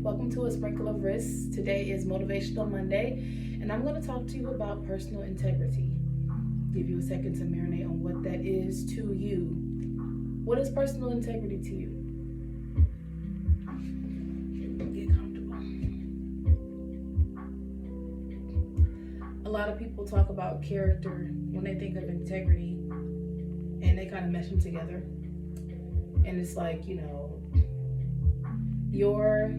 Welcome to A Sprinkle of Risk. Today is Motivational Monday, and I'm going to talk to you about personal integrity. Give you a second to marinate on what that is to you. What is personal integrity to you? Get comfortable. A lot of people talk about character when they think of integrity, and they kind of mesh them together. And it's like, your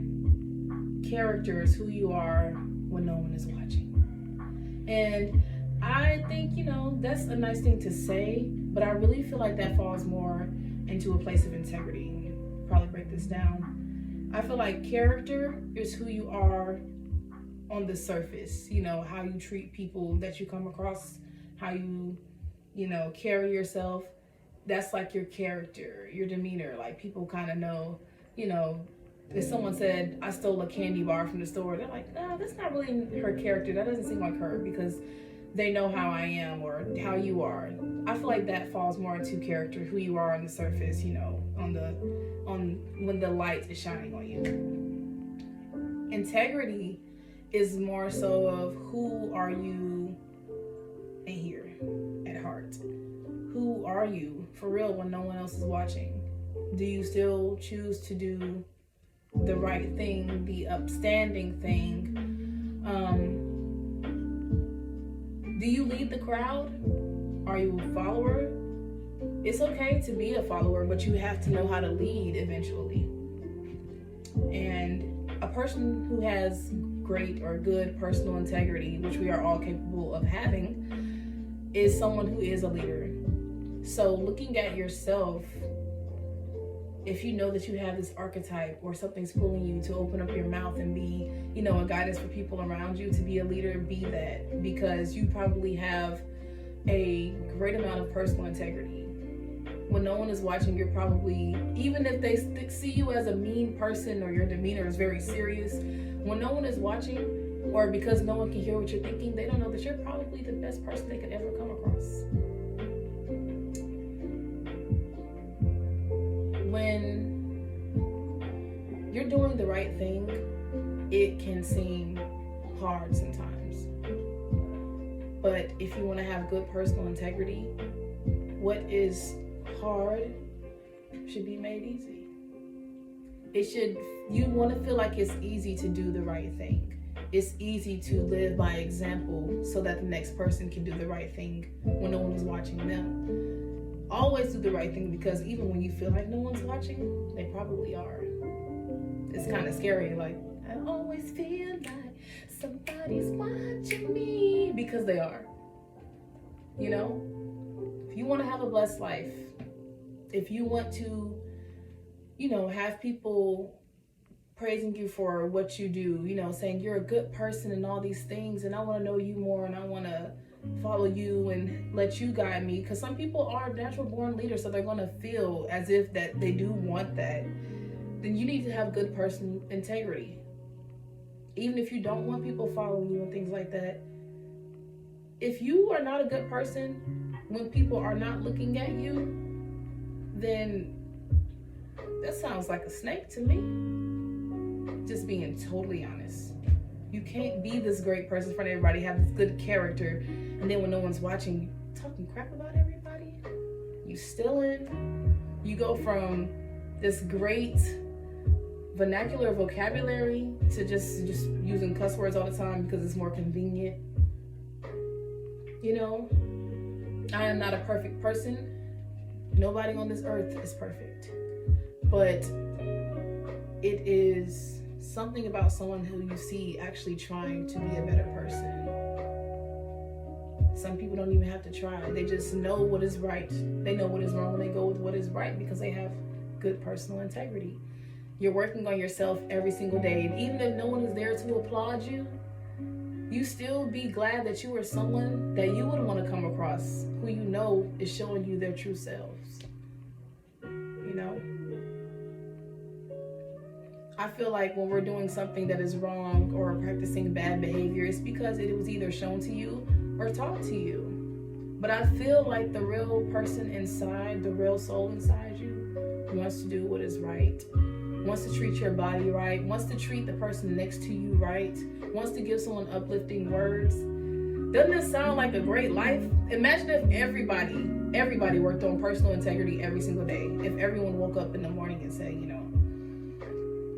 character is who you are when no one is watching. And I think, that's a nice thing to say, but I really feel like that falls more into a place of integrity. Probably break this down. I feel like character is who you are on the surface, how you treat people that you come across, how you, carry yourself. That's like your character, your demeanor. Like people kind of know, if someone said, I stole a candy bar from the store, they're like, no, that's not really her character. That doesn't seem like her, because they know how I am or how you are. I feel like that falls more into character, who you are on the surface, on when the light is shining on you. Integrity is more so of who are you in here at heart. Who are you for real when no one else is watching? Do you still choose to do the right thing, the upstanding thing? Do you lead the crowd? Are you a follower? It's okay to be a follower, but you have to know how to lead eventually. And a person who has great or good personal integrity, which we are all capable of having, is someone who is a leader. So looking at yourself, if you know that you have this archetype or something's pulling you to open up your mouth and be, a guidance for people around you, to be a leader, be that, because you probably have a great amount of personal integrity. When no one is watching, you're probably, even if they see you as a mean person or your demeanor is very serious, when no one is watching, or because no one can hear what you're thinking, they don't know that you're probably the best person they could ever come across. When you're doing the right thing, it can seem hard sometimes. But if you want to have good personal integrity, what is hard should be made easy. You want to feel like it's easy to do the right thing. It's easy to live by example so that the next person can do the right thing when no one is watching them. Always do the right thing, because even when you feel like no one's watching, they probably are. It's kind of scary, like, I always feel like somebody's watching me, because they are. If you want to have a blessed life, if you want to, have people praising you for what you do, saying you're a good person and all these things, and I want to know you more, and I want to follow you and let you guide me, because some people are natural born leaders, so they're going to feel as if that they do want that. Then you need to have good personal integrity. Even if you don't want people following you and things like that, if you are not a good person when people are not looking at you, then that sounds like a snake to me. Just being totally honest. You can't be this great person in front of everybody, have this good character, and then when no one's watching, you talking crap about everybody. You stealing. You go from this great vernacular vocabulary to just using cuss words all the time because it's more convenient. I am not a perfect person. Nobody on this earth is perfect. But it is something about someone who you see actually trying to be a better person. Some people don't even have to try. They just know what is right. They know what is wrong, and they go with what is right because they have good personal integrity. You're working on yourself every single day. And even if no one is there to applaud you, you still be glad that you are someone that you would want to come across, who is showing you their true selves. I feel like when we're doing something that is wrong or practicing bad behavior, it's because it was either shown to you or taught to you. But I feel like the real person inside, the real soul inside you, wants to do what is right, wants to treat your body right, wants to treat the person next to you right, wants to give someone uplifting words. Doesn't this sound like a great life? Imagine if everybody worked on personal integrity every single day. If everyone woke up in the morning and said,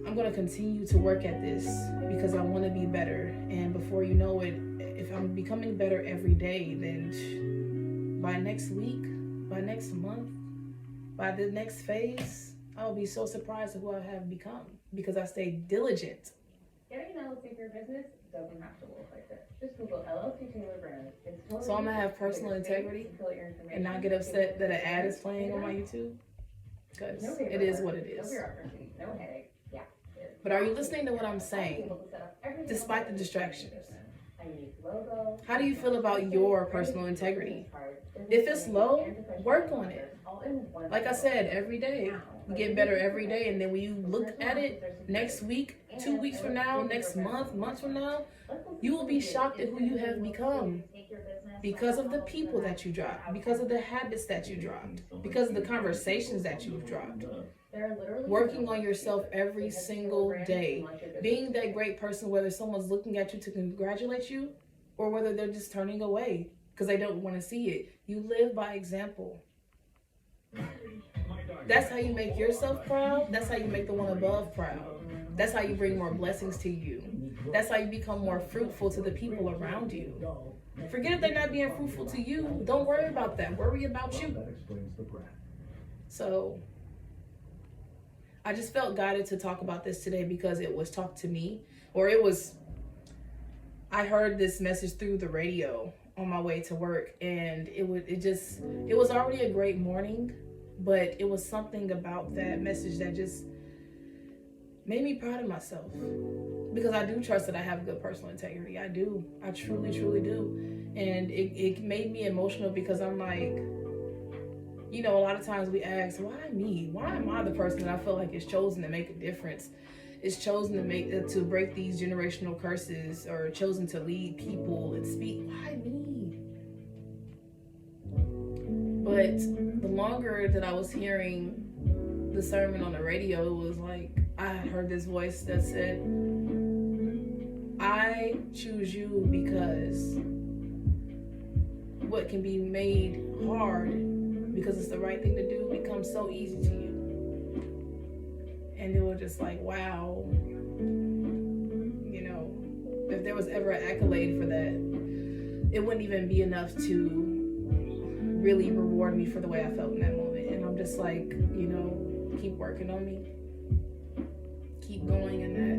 I'm going to continue to work at this because I want to be better. And before you know it, if I'm becoming better every day, then by next week, by next month, by the next phase, I'll be so surprised at who I have become because I stayed diligent. Getting an LLC for your business doesn't have to look like this. Just Google LLC Taylor Brand. It's totally so I'm going to have personal integrity and not get upset that an ad is playing on my YouTube because it is what it is. No bureaucracy, no headache. Yeah. But are you listening to what I'm saying? Despite the distractions. How do you feel about your personal integrity? If it's low, work on it. Like I said, every day. You get better every day. And then when you look at it next week, 2 weeks from now, next month, months from now, you will be shocked at who you have become. Because of the people that you dropped. Because of the habits that you dropped. Because of the conversations that you've dropped. Working on yourself every single day. Being that great person, whether someone's looking at you to congratulate you or whether they're just turning away because they don't want to see it. You live by example. That's how you make yourself proud. That's how you make the one above proud. That's how you bring more blessings to you. That's how you become more fruitful to the people around you. Forget if they're not being fruitful to you. Don't worry about them. Worry about you. So I just felt guided to talk about this today because it was talked to me, or I heard this message through the radio on my way to work, and it was already a great morning, but it was something about that message that just made me proud of myself because I do trust that I have good personal integrity. I do. I truly, truly do. And it made me emotional because I'm like, a lot of times we ask, why me? Why am I the person that I feel like is chosen to make a difference? Is chosen to break these generational curses or chosen to lead people and speak? Why me? But the longer that I was hearing the sermon on the radio, it was like I heard this voice that said, I choose you because what can be made hard because it's the right thing to do becomes so easy to you. And it was just like, wow, if there was ever an accolade for that, it wouldn't even be enough to really reward me for the way I felt in that moment. And I'm just like, keep working on me, keep going in that.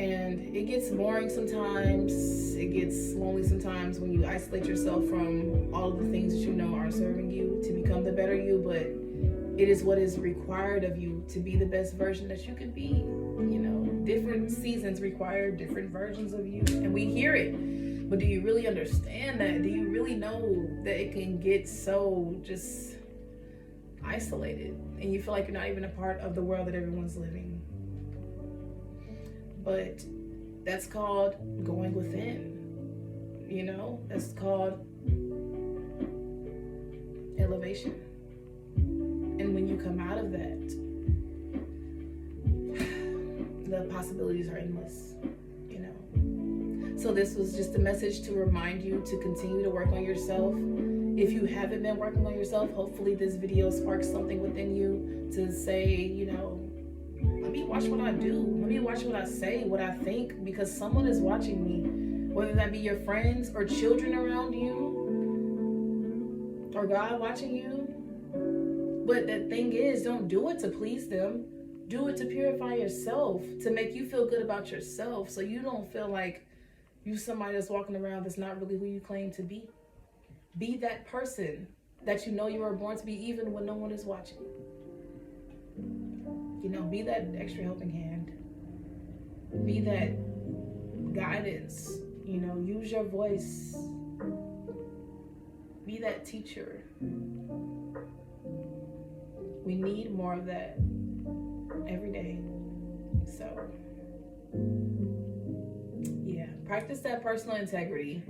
And it gets boring sometimes, it gets lonely sometimes when you isolate yourself from all of the things that you know aren't serving you to become the better you, but it is what is required of you to be the best version that you can be. Different seasons require different versions of you, and we hear it. But do you really understand that? Do you really know that it can get so just isolated and you feel like you're not even a part of the world that everyone's living? But that's called going within. That's called elevation. And when you come out of that, the possibilities are endless, So this was just a message to remind you to continue to work on yourself. If you haven't been working on yourself, hopefully this video sparks something within you to say, let me watch what I do. Let me watch what I say, what I think, because someone is watching me, whether that be your friends or children around you or God watching you. But the thing is, don't do it to please them. Do it to purify yourself, to make you feel good about yourself, so you don't feel like you're somebody that's walking around that's not really who you claim to be. Be that person that you were born to be, even when no one is watching. Be that extra helping hand. Be that guidance. Use your voice. Be that teacher. We need more of that every day. So, yeah, practice that personal integrity.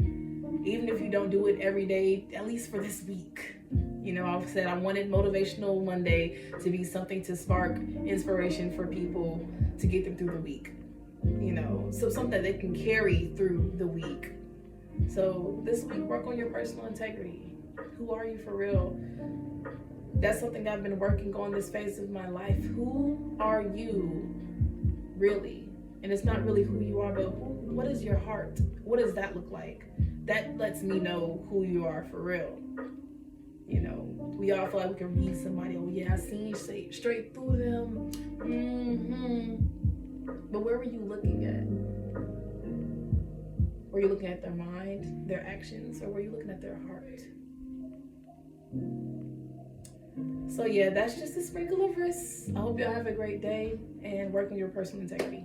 Even if you don't do it every day, at least for this week. You know, I've said I wanted Motivational Monday to be something to spark inspiration for people to get them through the week. You know, so something they can carry through the week. So this week, work on your personal integrity. Who are you for real? That's something I've been working on this phase of my life. Who are you really? And it's not really who you are, but what is your heart? What does that look like? That lets me know who you are for real. You know, we all feel like we can read somebody. Oh yeah, I seen straight through them. But where were you looking at? Were you looking at their mind, their actions, or were you looking at their heart? So yeah, that's just a sprinkle of risks. I hope y'all have a great day and work on your personal integrity.